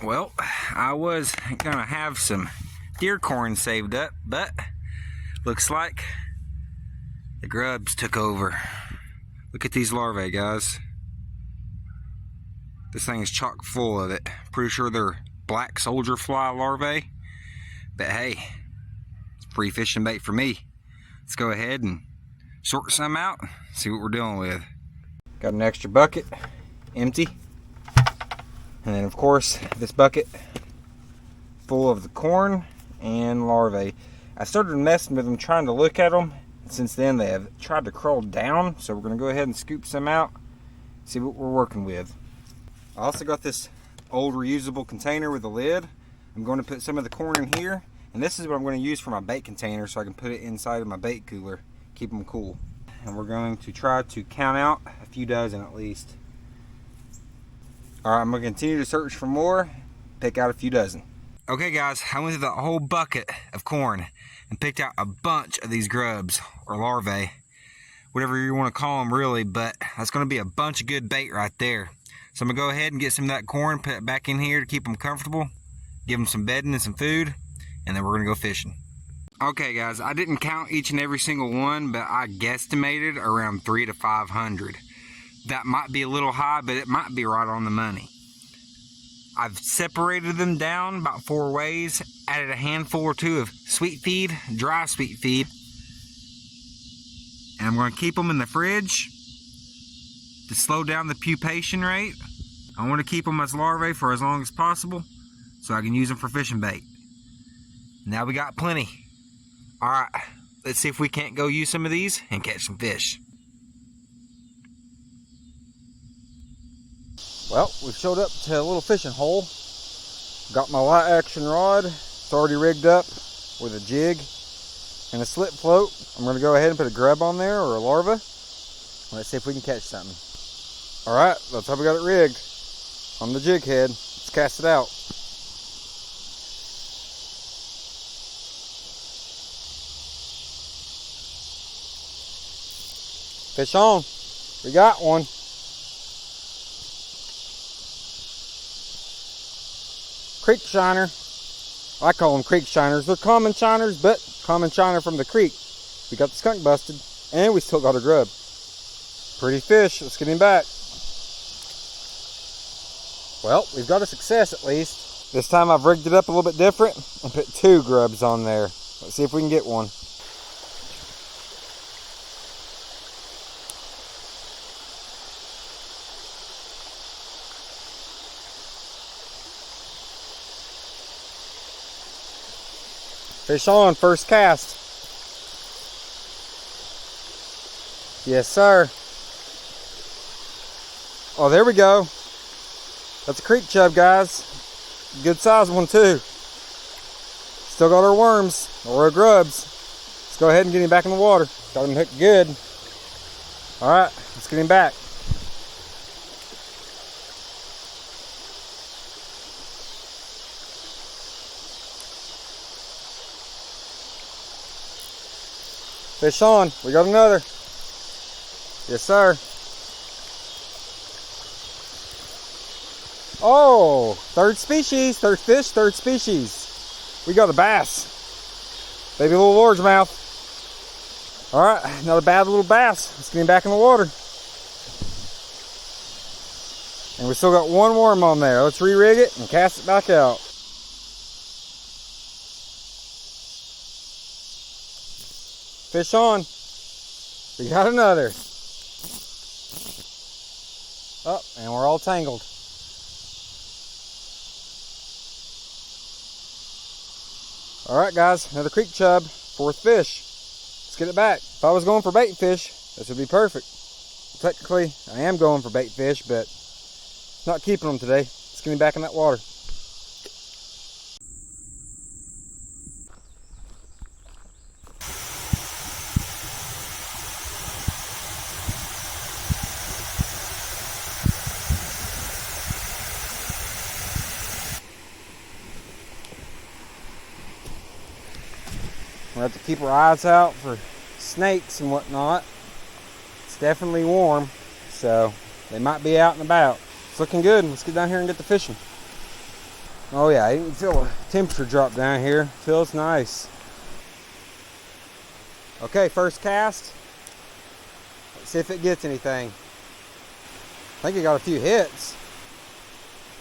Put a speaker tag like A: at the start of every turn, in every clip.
A: Well, I was gonna have some deer corn saved up, but looks like the grubs took over. Look at these larvae, guys. This thing is chock full of it. Pretty sure they're black soldier fly larvae, but hey, it's free fishing bait for me. Let's go ahead and sort some out, see what we're dealing with. Got an extra bucket, empty. And then of course, this bucket full of the corn and larvae. I started messing with them, trying to look at them. Since then, they have tried to crawl down. So we're gonna go ahead and scoop some out, see what we're working with. I also got this old reusable container with a lid. I'm going to put some of the corn in here. And this is what I'm going to use for my bait container so I can put it inside of my bait cooler. Keep them cool. And we're going to try to count out a few dozen at least. Alright, I'm going to continue to search for more, pick out a few dozen. Okay guys, I went through the whole bucket of corn and picked out a bunch of these grubs, or larvae, whatever you want to call them really, but that's going to be a bunch of good bait right there. So I'm going to go ahead and get some of that corn, put it back in here to keep them comfortable, give them some bedding and some food, and then we're going to go fishing. Okay guys, I didn't count each and every single one, but I guesstimated around 300 to 500. That might be a little high, but it might be right on the money. I've separated them down about 4 ways, added a handful or 2 of sweet feed, dry sweet feed, and I'm going to keep them in the fridge to slow down the pupation rate. I want to keep them as larvae for as long as possible so I can use them for fishing bait. Now we got plenty. Alright, let's see if we can't go use some of these and catch some fish. Well, we've showed up to a little fishing hole. Got my light action rod. It's already rigged up with a jig and a slip float. I'm going to go ahead and put a grub on there, or a larva. Let's see if we can catch something. Alright, that's how we got it rigged. On the jig head. Let's cast it out. Fish on. We got one. Creek shiner. I call them creek shiners. They're common shiners, but common shiner from the creek. We got the skunk busted, and we still got a grub. Pretty fish. Let's get him back. Well, we've got a success at least. This time I've rigged it up a little bit different and put 2 grubs on there. Let's see if we can get one. Fish on, first cast. Yes, sir. Oh, there we go. That's a creek chub, guys. Good size one, too. Still got our worms, or our grubs. Let's go ahead and get him back in the water. Got him hooked good. All right, let's get him back. Fish on, we got another. Yes, sir. Oh, third species, third fish, third species. We got a bass. Baby little largemouth. All right, not a bad little bass. Let's get him back in the water. And we still got one worm on there. Let's re-rig it and cast it back out. Fish on. We got another. Oh, and we're all tangled. Alright guys, another creek chub, 4th fish. Let's get it back. If I was going for bait fish, this would be perfect. Technically, I am going for bait fish, but not keeping them today. Let's get me back in that water. We'll have to keep our eyes out for snakes and whatnot. It's definitely warm, so they might be out and about. It's looking good. Let's get down here and get the fishing. Oh yeah, you can feel the temperature drop down here. Feels nice. Okay, first cast. Let's see if it gets anything. I think it got a few hits.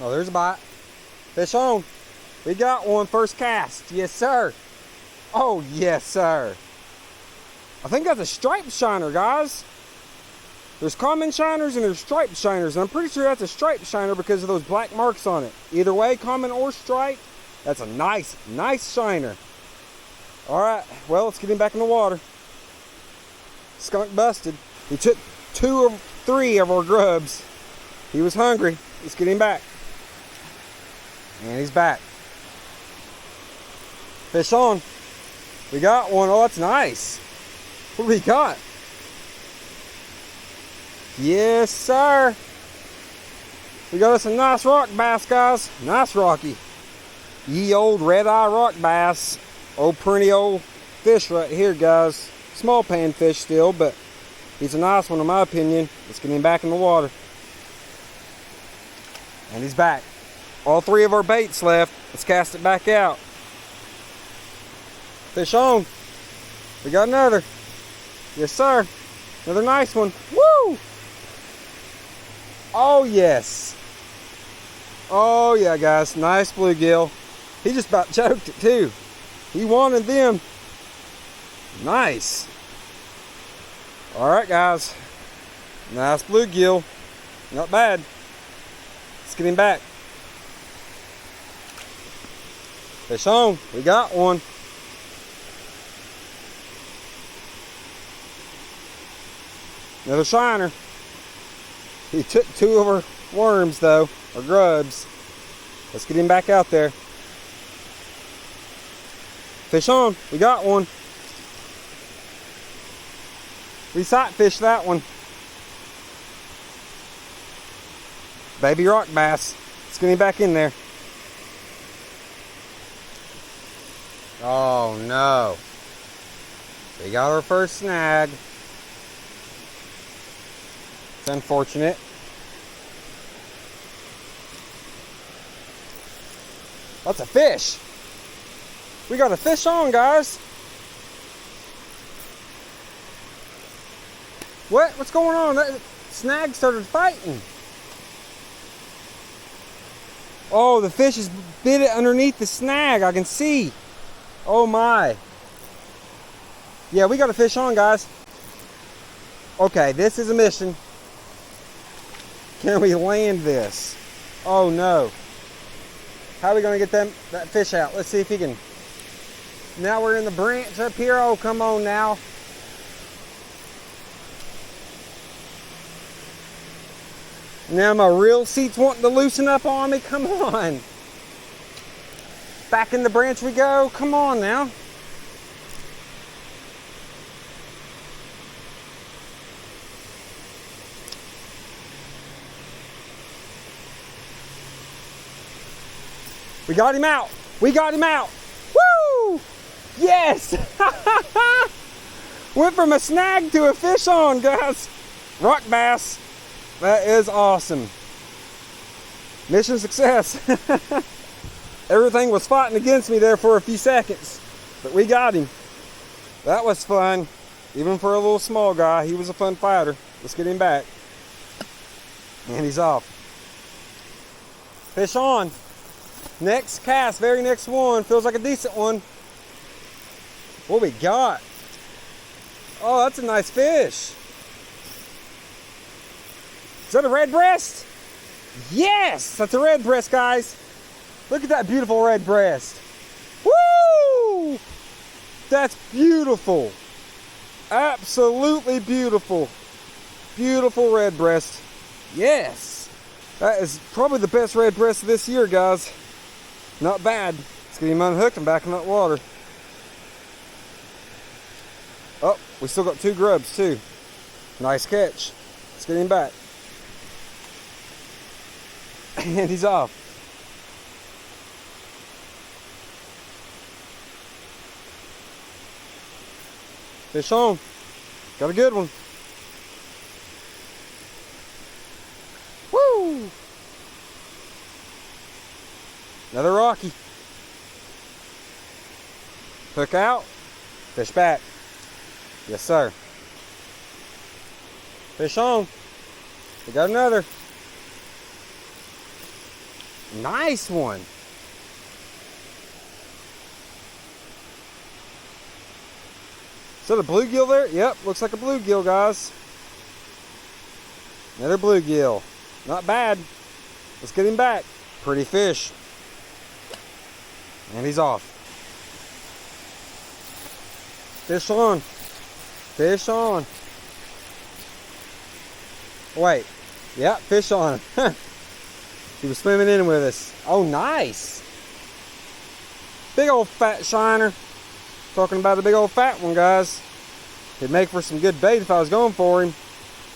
A: Oh, there's a bite. Fish on. We got one, first cast. Yes, sir. Oh, yes, sir. I think that's a striped shiner, guys. There's common shiners and there's striped shiners. And I'm pretty sure that's a striped shiner because of those black marks on it. Either way, common or striped, that's a nice, nice shiner. All right, well, let's get him back in the water. Skunk busted. He took 2 or 3 of our grubs. He was hungry. Let's get him back. And he's back. Fish on. We got one. Oh, that's nice. What do we got? Yes, sir. We got us a nice rock bass, guys. Nice rocky. Ye old red-eye rock bass. Old pretty old fish right here, guys. Small pan fish still, but he's a nice one in my opinion. Let's get him back in the water. And he's back. All 3 of our baits left. Let's cast it back out. Fish on. We got another. Yes, sir. Another nice one. Woo! Oh, yes. Oh, yeah, guys. Nice bluegill. He just about choked it, too. He wanted them. Nice. All right, guys. Nice bluegill. Not bad. Let's get him back. Fish on. We got one. Another shiner. He took 2 of our worms, though, or grubs. Let's get him back out there. Fish on. We got one. We sight fished that one. Baby rock bass. Let's get him back in there. Oh no. We got our first snag. It's unfortunate. That's a fish. We got a fish on, guys. What? What's going on? That snag started fighting. Oh, the fish has bit it underneath the snag. I can see. Oh my. Yeah, we got a fish on, guys. Okay, this is a mission. Can we land this? Oh no. How are we gonna get that fish out? Let's see if he can. Now we're in the branch up here. Oh, come on now. Now my reel seat's wanting to loosen up on me. Come on. Back in the branch we go. Come on now. We got him out. We got him out. Woo! Yes! Went from a snag to a fish on, guys. Rock bass. That is awesome. Mission success. Everything was fighting against me there for a few seconds, but we got him. That was fun. Even for a little small guy, he was a fun fighter. Let's get him back. And he's off. Fish on. Next cast, very next one. Feels like a decent one. What we got? Oh, that's a nice fish. Is that a red breast? Yes, that's a red breast, guys. Look at that beautiful red breast. Woo! That's beautiful. Absolutely beautiful. Beautiful red breast. Yes. That is probably the best red breast of this year, guys. Not bad. Let's get him unhooked and back in that water. Oh, we still got 2 grubs too. Nice catch. Let's get him back. And he's off. Fish on. Got a good one. Woo! Another Rocky. Hook out. Fish back. Yes, sir. Fish on. We got another. Nice one. Is that a bluegill there? Yep, looks like a bluegill, guys. Another bluegill. Not bad. Let's get him back. Pretty fish. And he's off. Fish on. Fish on. Wait. Yep, fish on. He was swimming in with us. Oh, nice. Big old fat shiner. Talking about the big old fat one, guys. He'd make for some good bait if I was going for him.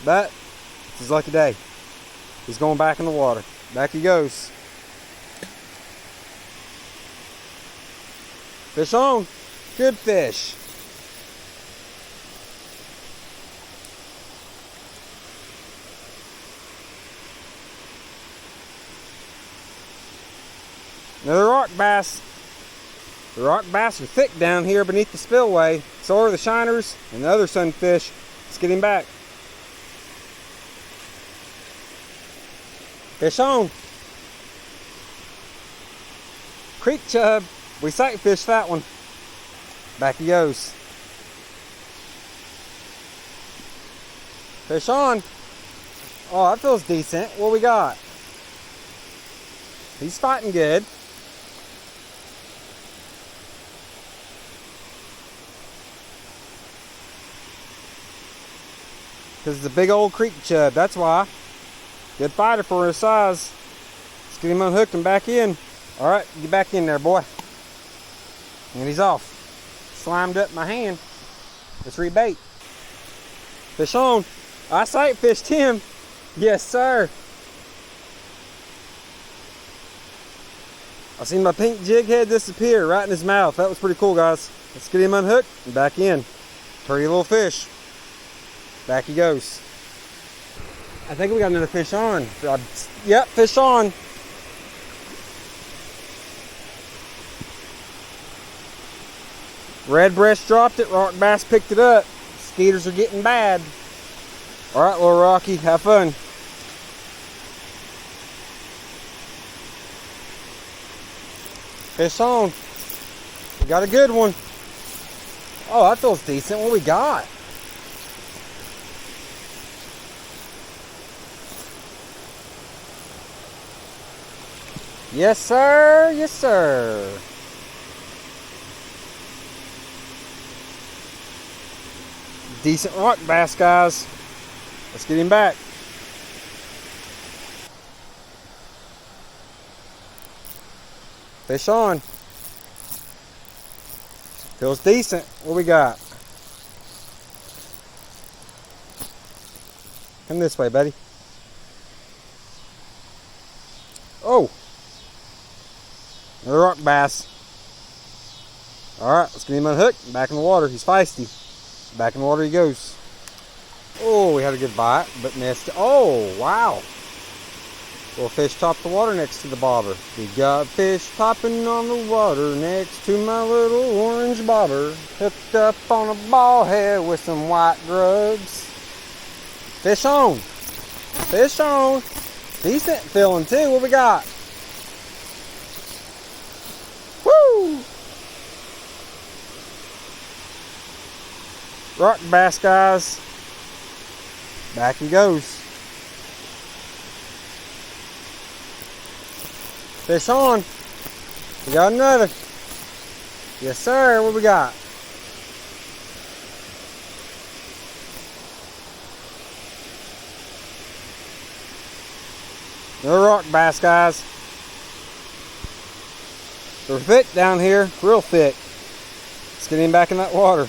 A: But it's his lucky day. He's going back in the water. Back he goes. Fish on. Good fish. Another rock bass. The rock bass are thick down here beneath the spillway. So are the shiners and the other sunfish. Let's get him back. Fish on. Creek chub. We sight fished that one. Back he goes. Fish on. Oh, that feels decent. What we got? He's fighting good. Because it's a big old creek chub, that's why. Good fighter for his size. Let's get him unhooked and back in. Alright, get back in there, boy. And he's off. Slimed up my hand. Let's rebait. Fish on. I sight fished him. Yes, sir. I seen my pink jig head disappear right in his mouth. That was pretty cool, guys. Let's get him unhooked and back in. Pretty little fish. Back he goes. I think we got another fish on. Yep, fish on. Red breast dropped it. Rock bass picked it up. Skeeters are getting bad. All right, little Rocky, have fun. Fish on. We got a good one. Oh, that feels decent. What we got? Yes, sir. Yes, sir. Decent rock bass, guys. Let's get him back. Fish on. Feels decent. What we got? Come this way, buddy. Oh! Another rock bass. Alright, let's get him unhooked. Back in the water. He's feisty. Back in the water he goes. Oh, we had a good bite, but missed. Oh, wow. Little fish topped the water next to the bobber. We got fish popping on the water next to my little orange bobber. Hooked up on a ball head with some white grubs. Fish on. Fish on. Decent feeling too. What we got? Woo! Rock bass, guys. Back he goes. Fish on. We got another. Yes, sir. What we got? Another rock bass, guys. They're thick down here. Real thick. Let's get him back in that water.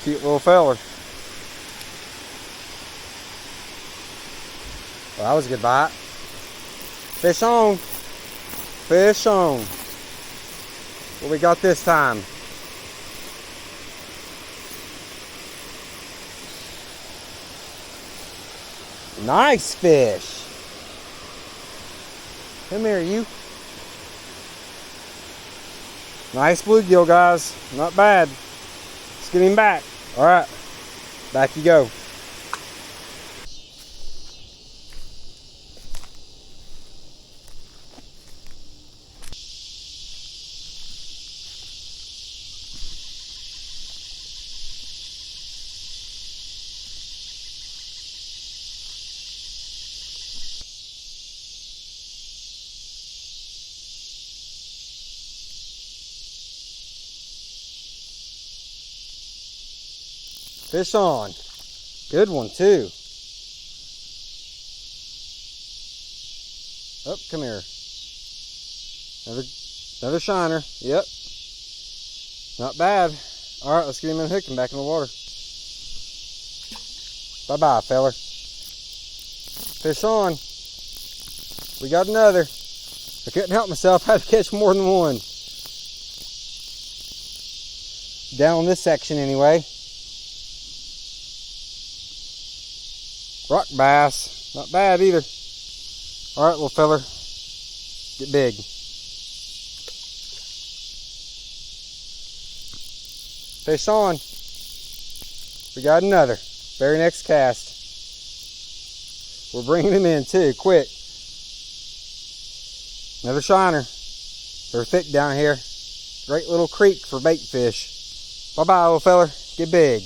A: Cute little feller. Well, that was a good bite. Fish on. Fish on. What we got this time? Nice fish. Come here, you.
B: Nice bluegill, guys. Not bad. Let's get him back. All right, back you go. Fish on. Good one too. Oh, come here. Another shiner. Yep. Not bad. All right, let's get him unhooked and back in the water. Bye-bye, feller. Fish on. We got another. I couldn't help myself. I had to catch more than one. Down on this section anyway. Rock bass. Not bad either. All right, little feller. Get big. Fish on. We got another. Very next cast. We're bringing him in too, quick. Another shiner. They're thick down here. Great little creek for bait fish. Bye-bye, little feller. Get big.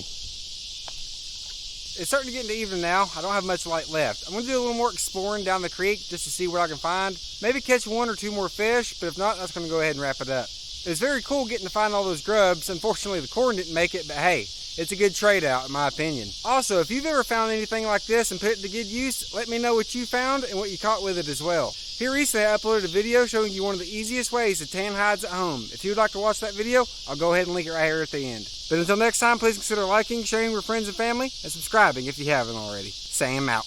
B: It's starting to get into evening now. I don't have much light left. I'm going to do a little more exploring down the creek just to see what I can find. Maybe catch one or two more fish, but if not, that's going to go ahead and wrap it up. It was very cool getting to find all those grubs. Unfortunately, the corn didn't make it, but hey, it's a good trade out in my opinion. Also, if you've ever found anything like this and put it to good use, let me know what you found and what you caught with it as well. Here recently I uploaded a video showing you one of the easiest ways to tan hides at home. If you would like to watch that video, I'll go ahead and link it right here at the end. But until next time, please consider liking, sharing with friends and family, and subscribing if you haven't already. Sam out.